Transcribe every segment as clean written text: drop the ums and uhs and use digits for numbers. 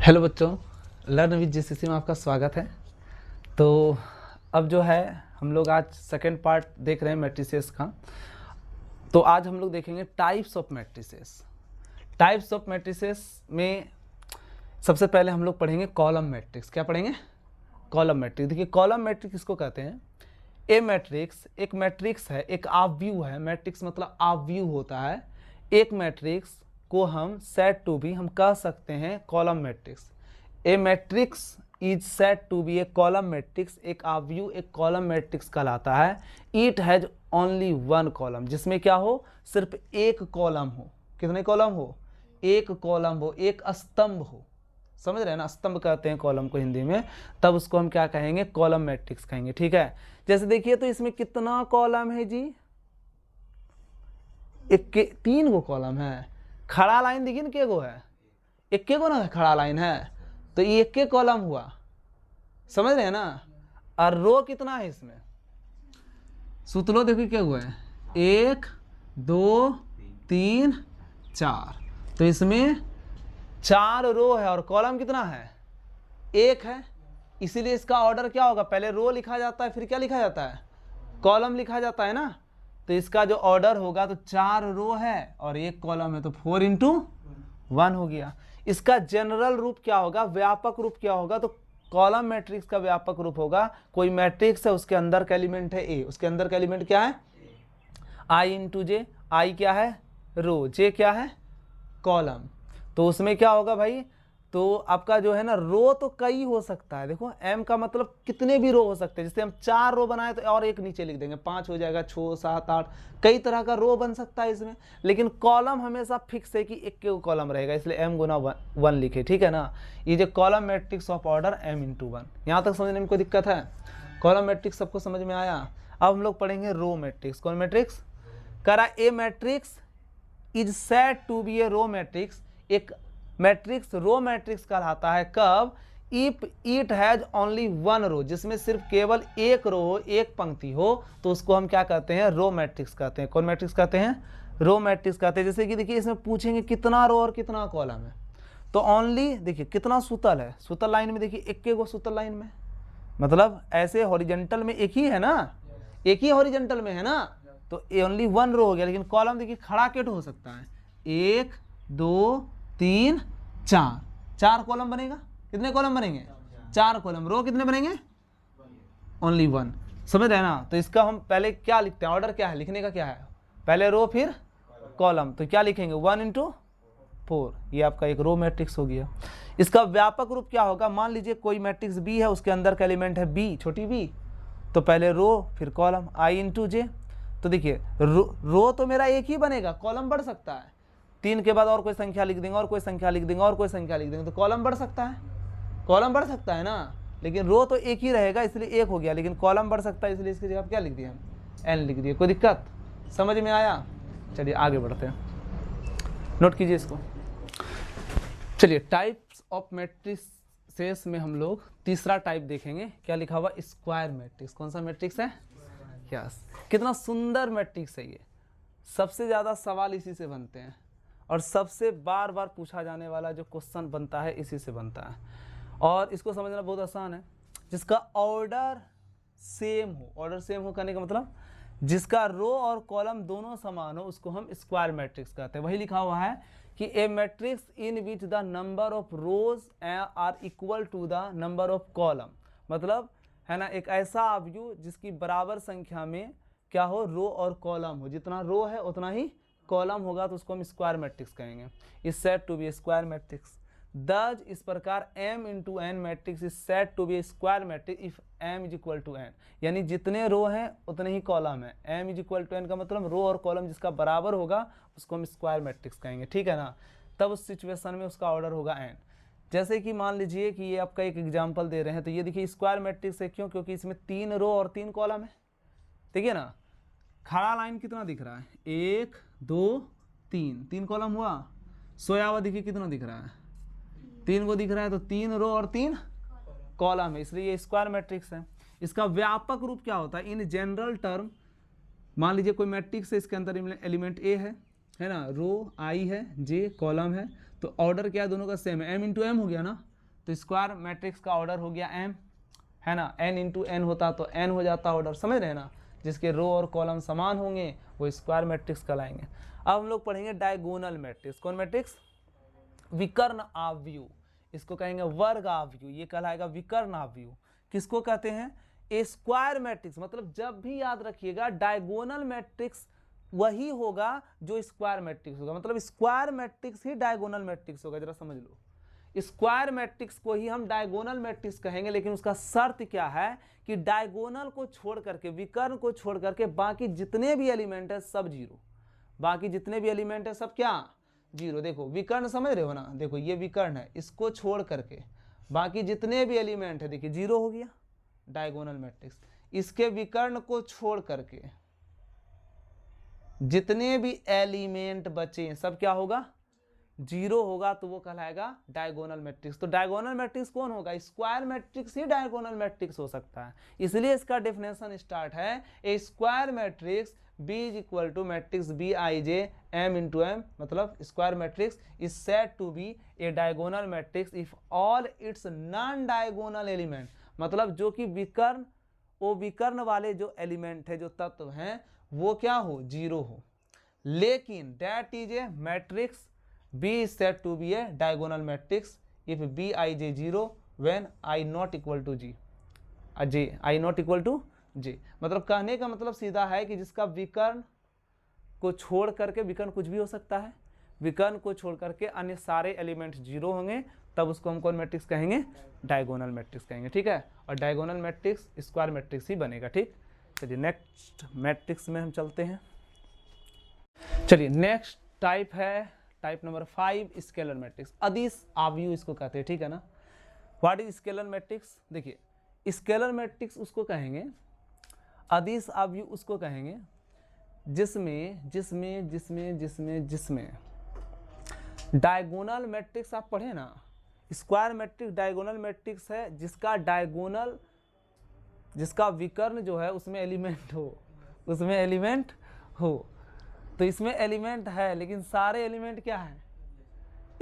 Hello बच्चों, learn with GCC में आपका स्वागत है। तो अब जो है हम लोग आज सेकेंड पार्ट देख रहे हैं मैट्रिसेस का। तो आज हम लोग देखेंगे types of matrices. Types of matrices में सबसे पहले हम लोग पढ़ेंगे कॉलम मैट्रिक्स। क्या पढ़ेंगे? Column matrix. देखिए कॉलम मैट्रिक्स किसको कहते हैं? ए मैट्रिक्स एक मैट्रिक्स है, एक आव्यूह है। मैट्रिक्स मतलब आव्यूह होता है। एक मैट्रिक्स को हम सेट टू बी हम कह सकते हैं column matrix. A matrix is set to be a column matrix. एक आव्यूह एक कॉलम मैट्रिक्स कहलाता है। It has only one column, जिसमें क्या हो? सिर्फ एक कॉलम हो। कितने कॉलम हो? एक कॉलम हो, एक स्तंभ हो। समझ रहे हैं ना? स्तंभ कहते हैं कॉलम को हिंदी में। तब उसको हम क्या कहेंगे? कॉलम मैट्रिक्स कहेंगे। ठीक है, जैसे देखिए तो इसमें कितना कॉलम है जी? तीन गो कॉलम है। खड़ा लाइन देखिए ना, के गो है? एक के गो ना खड़ा लाइन है, तो ये एक के कॉलम हुआ। समझ रहे हैं ना? और रो कितना है इसमें? सुतलो देखिए क्या हुआ है? 1 2 3 4। तो इसमें 4 रो है और कॉलम कितना है? एक है। इसीलिए इसका ऑर्डर क्या होगा? पहले रो लिखा जाता है, फिर क्या लिखा जाता है? कॉलम लिखा जाता है ना। तो इसका जो ऑर्डर होगा तो 4 रो है और एक कॉलम है, तो 4 इंटू 1 हो गया। इसका जनरल रूप क्या होगा? व्यापक रूप क्या होगा? तो कॉलम मैट्रिक्स का व्यापक रूप होगा, कोई मैट्रिक्स है उसके अंदर का एलिमेंट है ए, उसके अंदर का एलिमेंट क्या है? आई इंटू जे। आई क्या है? रो। जे क्या है? कॉलम। तो उसमें क्या होगा भाई? तो आपका जो है ना, रो तो कई हो सकता है। देखो एम का मतलब कितने भी रो हो सकते हैं। जैसे हम 4 रो बनाए तो और एक नीचे लिख देंगे, 5 हो जाएगा, 6 7 8, कई तरह का रो बन सकता है इसमें। लेकिन कॉलम हमेशा फिक्स है कि एक के कॉलम रहेगा, इसलिए एम गुना 1 लिखे। ठीक है ना? ये जो column matrix of order M into 1। यहाँ तक समझने में कोई दिक्कत है? कॉलम मैट्रिक्स सबको समझ में आया? अब हम लोग पढ़ेंगे रो मैट्रिक्स। कौन मैट्रिक्स? करा a matrix is said to be a row matrix. एक मैट्रिक्स रो मैट्रिक्स कहलाता है कब? If it has only one row, जिसमें सिर्फ केवल एक रो हो, एक पंक्ति हो, तो उसको हम क्या कहते हैं? रो मैट्रिक्स कहते हैं। कौन मैट्रिक्स कहते हैं? रो मैट्रिक्स कहते हैं। जैसे कि देखिए इसमें पूछेंगे कितना रो और कितना कॉलम है, तो ओनली देखिए कितना सूतल है। सूतल लाइन में देखिए एक के गो सूतल लाइन में, मतलब ऐसे हॉरिजेंटल में एक ही है ना, एक ही हॉरिजेंटल में है ना, तो ओनली वन रो हो गया। लेकिन कॉलम देखिए खड़ा केट हो सकता है, 1 2 3 4, 4 कॉलम बनेगा। कितने कॉलम बनेंगे? 4 कॉलम। रो कितने बनेंगे? ओनली 1। समझ रहे हैं ना? तो इसका हम पहले क्या लिखते हैं? ऑर्डर क्या है लिखने का? क्या है? पहले रो फिर कॉलम। तो क्या लिखेंगे? 1 इंटू 4। ये आपका एक रो मैट्रिक्स हो गया। इसका व्यापक रूप क्या होगा? मान लीजिए कोई मैट्रिक्स बी है, उसके अंदर का एलिमेंट है बी, छोटी बी, तो पहले रो फिर कॉलम, आई इंटू जे। तो देखिए रो तो मेरा एक ही बनेगा, कॉलम बढ़ सकता है। 3 के बाद और कोई संख्या लिख देंगे, और कोई संख्या लिख देंगे, और कोई संख्या लिख देंगे, तो कॉलम बढ़ सकता है। कॉलम बढ़ सकता है ना, लेकिन रो तो एक ही रहेगा, इसलिए एक हो गया। लेकिन कॉलम बढ़ सकता है, इसलिए इसकी जगह क्या लिख दिया हम? एन लिख दिए। कोई दिक्कत? समझ में आया? चलिए आगे बढ़ते हैं, नोट कीजिए इसको। चलिए टाइप्स ऑफ मैट्रिक्सेस में हम लोग तीसरा टाइप देखेंगे। क्या लिखा हुआ? Square matrix. कौन सा मैट्रिक्स है? यस। कितना सुंदर मैट्रिक्स है ये। सबसे ज़्यादा सवाल इसी से बनते हैं, और सबसे बार बार पूछा जाने वाला जो क्वेश्चन बनता है इसी से बनता है। और इसको समझना बहुत आसान है। जिसका ऑर्डर सेम हो, ऑर्डर सेम हो कहने का मतलब जिसका रो और कॉलम दोनों समान हो, उसको हम स्क्वायर मैट्रिक्स कहते हैं। वही लिखा हुआ है कि a matrix in which the number of rows are equal to the number of column. मतलब है ना, एक ऐसा आव्यूह जिसकी बराबर संख्या में क्या हो? रो और कॉलम हो। जितना रो है उतना ही कॉलम होगा, तो उसको हम स्क्वायर मैट्रिक्स कहेंगे। Is said to be square matrix. Thus इस प्रकार m into N matrix is said to be square matrix if m is equal to n। यानी जितने रो हैं उतने ही कॉलम है। m is equal to n का मतलब रो और कॉलम जिसका बराबर होगा उसको हम स्क्वायर मैट्रिक्स कहेंगे। ठीक है ना? तब उस सिचुएशन में उसका ऑर्डर होगा n। जैसे कि मान लीजिए कि ये आपका एक एग्जाम्पल दे रहे हैं, तो ये देखिए स्क्वायर मैट्रिक्स है। क्यों? क्योंकि इसमें 3 रो और 3 कॉलम है। देखिए ना, खड़ा लाइन कितना दिख रहा है? 1 2 3, 3 कॉलम हुआ। सोया हुआ देखिए कितना दिख रहा है? 3 को दिख रहा है, तो 3 रो और 3 कॉलम है, इसलिए ये स्क्वायर मैट्रिक्स है। इसका व्यापक रूप क्या होता है? इन जनरल टर्म, मान लीजिए कोई मैट्रिक्स है, इसके अंदर एलिमेंट ए है ना, रो आई है, जे कॉलम है, तो ऑर्डर क्या है? दोनों का सेम है, m इंटू एम हो गया ना। तो स्क्वायर मैट्रिक्स का ऑर्डर हो गया m, है ना, n इंटू एन होता तो n हो जाता ऑर्डर, समझ रहे हैं ना। जिसके रो और कॉलम समान होंगे वो स्क्वायर मैट्रिक्स कहलाएंगे। अब हम लोग पढ़ेंगे डायगोनल मैट्रिक्स। कौन मैट्रिक्स? विकर्ण आव्यूह, इसको कहेंगे वर्ग आव्यूह, ये कहलाएगा विकर्ण आव्यूह। किसको कहते हैं? ए स्क्वायर मैट्रिक्स, मतलब जब भी याद रखिएगा डायगोनल मैट्रिक्स वही होगा जो स्क्वायर मैट्रिक्स होगा, मतलब स्क्वायर मैट्रिक्स ही डायगोनल मैट्रिक्स होगा, जरा समझ लो। स्क्वायर मैट्रिक्स को ही हम डायगोनल मैट्रिक्स कहेंगे, लेकिन उसका शर्त क्या है कि डायगोनल को छोड़ करके, विकर्ण को छोड़ करके बाकी जितने भी एलिमेंट है सब जीरो, बाकी जितने भी एलिमेंट है सब क्या? जीरो। देखो विकर्ण समझ रहे हो ना, देखो ये विकर्ण है, इसको छोड़ करके बाकी जितने भी एलिमेंट है देखिए जीरो हो गया डायगोनल मैट्रिक्स। इसके विकर्ण को छोड़ करके जितने भी एलिमेंट बचे सब क्या होगा? जीरो होगा, तो वो कहलाएगा डायगोनल मैट्रिक्स। तो डायगोनल मैट्रिक्स कौन होगा? स्क्वायर मैट्रिक्स ही डायगोनल मैट्रिक्स हो सकता है। इसलिए इसका डेफिनेशन स्टार्ट है a square matrix B is equal to matrix Bij m into m, मतलब square matrix is said to be a diagonal matrix if all its non diagonal element, मतलब जो कि विकर्ण, वो विकर्ण वाले जो एलिमेंट है, जो तत्व हैं, वो क्या हो? जीरो हो। लेकिन that is a matrix B is said to be a diagonal matrix if Bij 0 when I not equal to J, I not equal to J। मतलब कहने का मतलब सीधा है कि जिसका विकर्ण को छोड़ करके, विकर्ण कुछ भी हो सकता है, विकर्ण को छोड़ करके अन्य सारे एलिमेंट जीरो होंगे, तब उसको हम कौन मैट्रिक्स कहेंगे? डायगोनल मैट्रिक्स कहेंगे, ठीक है। और डायगोनल मैट्रिक्स स्क्वायर मैट्रिक्स ही बनेगा, ठीक। चलिए नेक्स्ट मैट्रिक्स में हम चलते हैं। चलिए नेक्स्ट टाइप है टाइप नंबर 5, स्केलर मैट्रिक्स। अदिश आव्यूह इसको कहते हैं, ठीक है ना। What is scalar matrix? देखिए स्केलर मैट्रिक्स उसको कहेंगे, अदिश आव्यूह उसको कहेंगे जिसमें जिसमें जिसमें जिसमें जिसमें डायगोनल मैट्रिक्स आप पढ़े ना, स्क्वायर मैट्रिक्स डायगोनल मैट्रिक्स है जिसका डायगोनल, जिसका विकर्ण जो है उसमें एलिमेंट हो, उसमें एलिमेंट हो। तो इसमें एलिमेंट है लेकिन सारे एलिमेंट क्या है?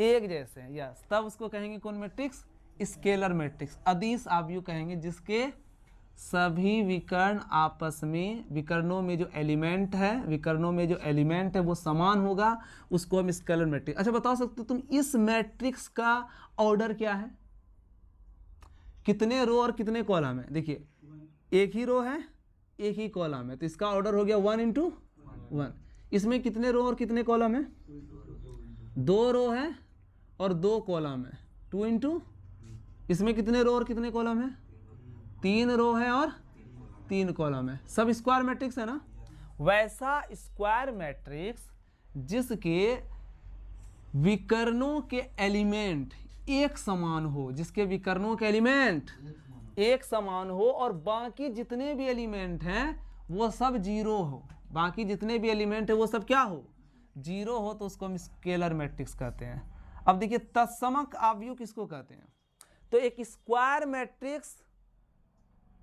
एक जैसे हैं, यस, तब उसको कहेंगे कौन मैट्रिक्स? Scalar matrix. अदिश आव्यूह कहेंगे जिसके सभी विकर्ण आपस में, विकर्णों में जो एलिमेंट है, विकर्णों में जो एलिमेंट है वो समान होगा, उसको हम स्केलर मैट्रिक्स। अच्छा बता सकते हो तुम इस मैट्रिक्स का ऑर्डर क्या है? कितने रो और कितने कॉलम है? देखिए एक ही रो है, एक ही कॉलम है, तो इसका ऑर्डर हो गया 1 इंटू 1। इसमें कितने रो और कितने कॉलम है? 2 रो है और 2 कॉलम है, 2 इंटू। इसमें कितने रो और कितने कॉलम है? 3 रो है और 3 कॉलम है। सब स्क्वायर मैट्रिक्स है ना। वैसा स्क्वायर मैट्रिक्स जिसके विकर्णों के एलिमेंट एक समान हो, जिसके विकर्णों के एलिमेंट एक समान हो और बाकी जितने भी एलिमेंट हैं वो सब जीरो हो, बाकी जितने भी एलिमेंट है वो सब क्या हो? जीरो हो, तो उसको हम स्केलर मैट्रिक्स कहते हैं। अब देखिए तत्समक आव्यूह किसको कहते हैं? तो एक स्क्वायर मैट्रिक्स,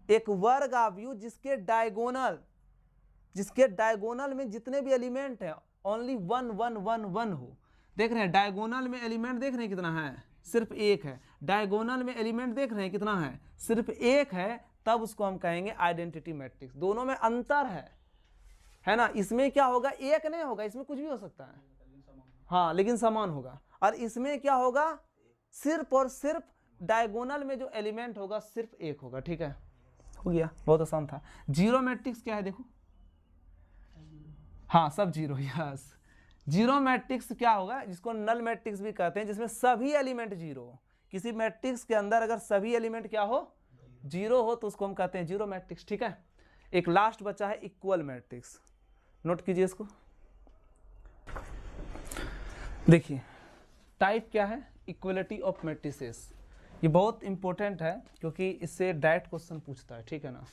एक वर्ग आव्यूह जिसके डायगोनल में जितने भी एलिमेंट है ओनली 1 1 1 1 हो। देख रहे हैं डायगोनल में एलिमेंट, देख रहे हैं कितना है? सिर्फ एक है। डायगोनल में एलिमेंट देख रहे हैं कितना है? सिर्फ एक है, तब उसको हम कहेंगे आइडेंटिटी मैट्रिक्स। दोनों में अंतर है ना। इसमें क्या होगा? एक नहीं होगा, इसमें कुछ भी हो सकता है, हाँ, लेकिन समान होगा। और इसमें क्या होगा? सिर्फ और सिर्फ डायगोनल में जो एलिमेंट होगा सिर्फ एक होगा, ठीक है। हो गया, बहुत आसान था। जीरो मैट्रिक्स क्या है? देखो, हाँ सब जीरो, यस। जीरो मैट्रिक्स क्या होगा? जिसको नल मैट्रिक्स भी कहते हैं, जिसमें सभी एलिमेंट जीरो हो। किसी मैट्रिक्स के अंदर अगर सभी एलिमेंट क्या हो? जीरो हो, तो उसको हम कहते हैं जीरो मैट्रिक्स, ठीक है। एक लास्ट बचा है इक्वल मैट्रिक्स, नोट कीजिए इसको। देखिए टाइप क्या है? Equality of matrices. ये बहुत इंपॉर्टेंट है क्योंकि इससे डायरेक्ट क्वेश्चन पूछता है, ठीक है ना।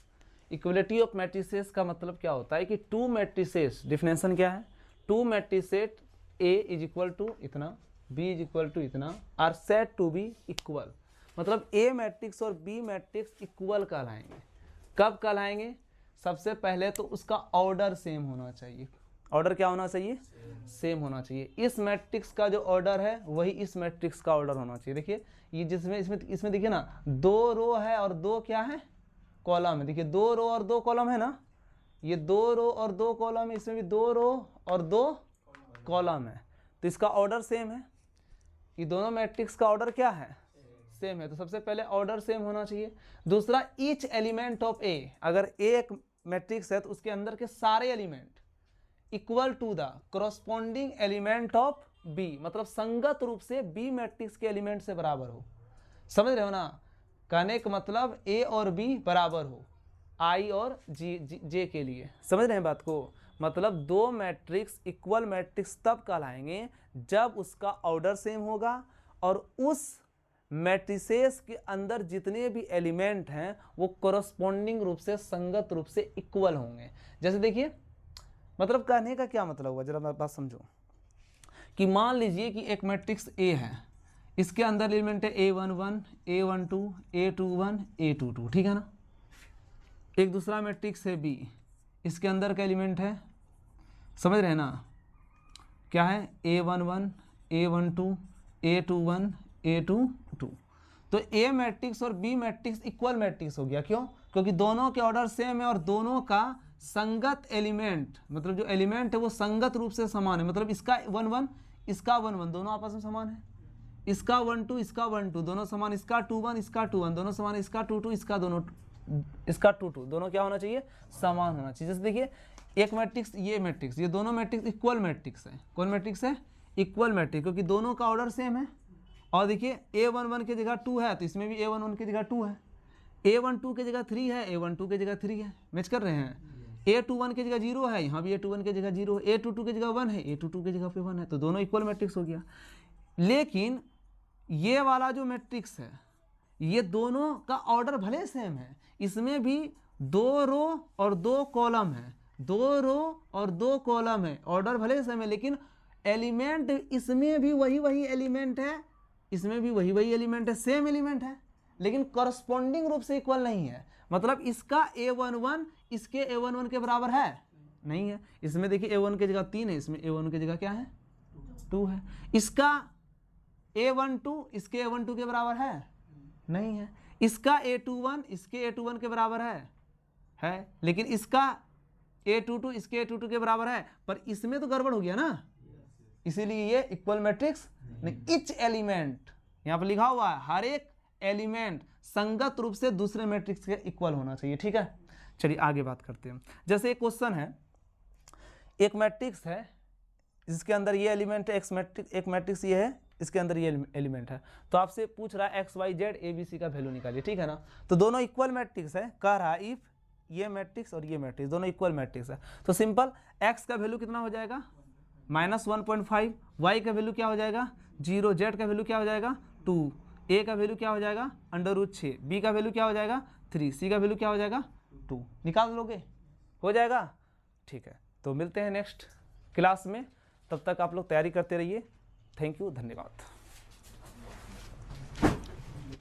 इक्वलिटी ऑफ मैट्रिसेस का मतलब क्या होता है कि टू मैट्रिसेस, डिफिनेशन क्या है? Two matrices A is equal to इतना, बी इज इक्वल टू इतना, are said to be equal. मतलब ए मैट्रिक्स और बी मैट्रिक्स इक्वल कहलाएंगे। कब कहलाएंगे? सबसे पहले तो उसका ऑर्डर सेम होना चाहिए। ऑर्डर क्या होना चाहिए, सेम होना चाहिए। इस मैट्रिक्स का जो ऑर्डर है वही इस मैट्रिक्स का ऑर्डर होना चाहिए। देखिए ये जिसमें इसमें देखिए ना 2 रो है और 2 क्या है, कॉलम है। देखिए 2 रो और 2 कॉलम है ना, ये 2 रो और 2 कॉलम है, इसमें भी 2 रो और 2 कॉलम है, तो इसका ऑर्डर सेम है। ये दोनों मैट्रिक्स का ऑर्डर क्या है, सेम है। तो सबसे पहले ऑर्डर सेम होना चाहिए। दूसरा, ईच एलिमेंट ऑफ ए, अगर ए एक मैट्रिक्स है तो उसके अंदर के सारे element equal to the corresponding element of B, मतलब संगत रूप से बी मैट्रिक्स के एलिमेंट से बराबर हो। समझ रहे हो ना, कहने का मतलब ए और बी बराबर हो आई और जे के लिए। समझ रहे हैं बात को, मतलब दो मैट्रिक्स इक्वल मैट्रिक्स तब कहलाएंगे जब उसका ऑर्डर सेम होगा और उस मैट्रिसेस के अंदर जितने भी एलिमेंट हैं वो कोरस्पॉन्डिंग रूप से संगत रूप से इक्वल होंगे। जैसे देखिए, मतलब कहने का क्या मतलब हुआ, जरा मैं बात समझो कि मान लीजिए कि एक मैट्रिक्स ए है, इसके अंदर एलिमेंट है A11, A12, A21, A22, ठीक है ना। एक दूसरा मैट्रिक्स है बी, इसके अंदर का एलिमेंट है, समझ रहे हैं ना, क्या है, A11, A12, A21, A22। तो ए मैट्रिक्स और बी मैट्रिक्स इक्वल मैट्रिक्स हो गया। क्यों? क्योंकि दोनों के ऑर्डर सेम है और दोनों का संगत एलिमेंट, मतलब जो एलिमेंट है वो संगत रूप से समान है। मतलब इसका 1 1 इसका 1 1 दोनों आपस में समान है, इसका 1 2 इसका 1 2 दोनों समान, इसका 2 1 इसका 2 1 दोनों समान, इसका 2 2 इसका 2 2 दोनों क्या होना चाहिए, समान होना चाहिए। जैसे देखिए एक मैट्रिक्स, ये मैट्रिक्स, ये दोनों मैट्रिक्स इक्वल मैट्रिक्स है। कौन मैट्रिक्स है, इक्वल मैट्रिक्स, क्योंकि दोनों का ऑर्डर सेम है। और देखिए A11 की जगह 2 है तो इसमें भी A11 की जगह 2 है, A12 की जगह 3 है, A12 की जगह 3 है, मैच कर रहे हैं। A21 की जगह 0 है, यहाँ भी A21 की जगह 0 है, A22 की जगह 1 है, A22 की जगह पे 1 है, तो दोनों इक्वल मैट्रिक्स हो गया। लेकिन ये वाला जो मैट्रिक्स है, ये दोनों का ऑर्डर भले सेम है, इसमें भी 2 रो और 2 कॉलम है, 2 रो और 2 कॉलम है, ऑर्डर भले सेम है, लेकिन एलिमेंट इसमें भी वही एलिमेंट है, इसमें भी वही एलिमेंट है, सेम एलिमेंट है, लेकिन करस्पॉन्डिंग रूप से इक्वल नहीं है। मतलब इसका A11 इसके A11 के बराबर है, नहीं है। इसमें देखिए A1 की जगह 3 है, इसमें A1 की जगह क्या है, 2 है। इसका A12 इसके A12 के बराबर है, नहीं है। इसका A21 इसके A21 के बराबर है, लेकिन इसका A22 इसके A22 के बराबर है, पर इसमें तो गड़बड़ हो गया ना, इसीलिए ये इक्वल मैट्रिक्स नहीं। इच एलिमेंट यहाँ पर लिखा हुआ है, हर एक एलिमेंट संगत रूप से दूसरे मैट्रिक्स के इक्वल होना चाहिए, ठीक है। चलिए आगे बात करते हैं। जैसे एक क्वेश्चन है, एक मैट्रिक्स है जिसके अंदर ये एलिमेंट है, एक मैट्रिक्स ये है, इसके अंदर ये एलिमेंट है, तो आपसे पूछ रहा है XYZ ABC का वैल्यू निकालिए, ठीक है ना। तो दोनों इक्वल मैट्रिक्स है, कह रहा है इफ ये मैट्रिक्स और ये मैट्रिक्स दोनों इक्वल मैट्रिक्स है, तो सिंपल x का वैल्यू कितना हो जाएगा, -1.5, y का वैल्यू क्या हो जाएगा 0, z का वैल्यू क्या हो जाएगा 2, a का वैल्यू क्या हो जाएगा √6, b का वैल्यू क्या हो जाएगा 3, c का वैल्यू क्या हो जाएगा 2। निकाल लोगे, हो जाएगा, ठीक है। तो मिलते हैं नेक्स्ट क्लास में, तब तक आप लोग तैयारी करते रहिए। थैंक यू, धन्यवाद।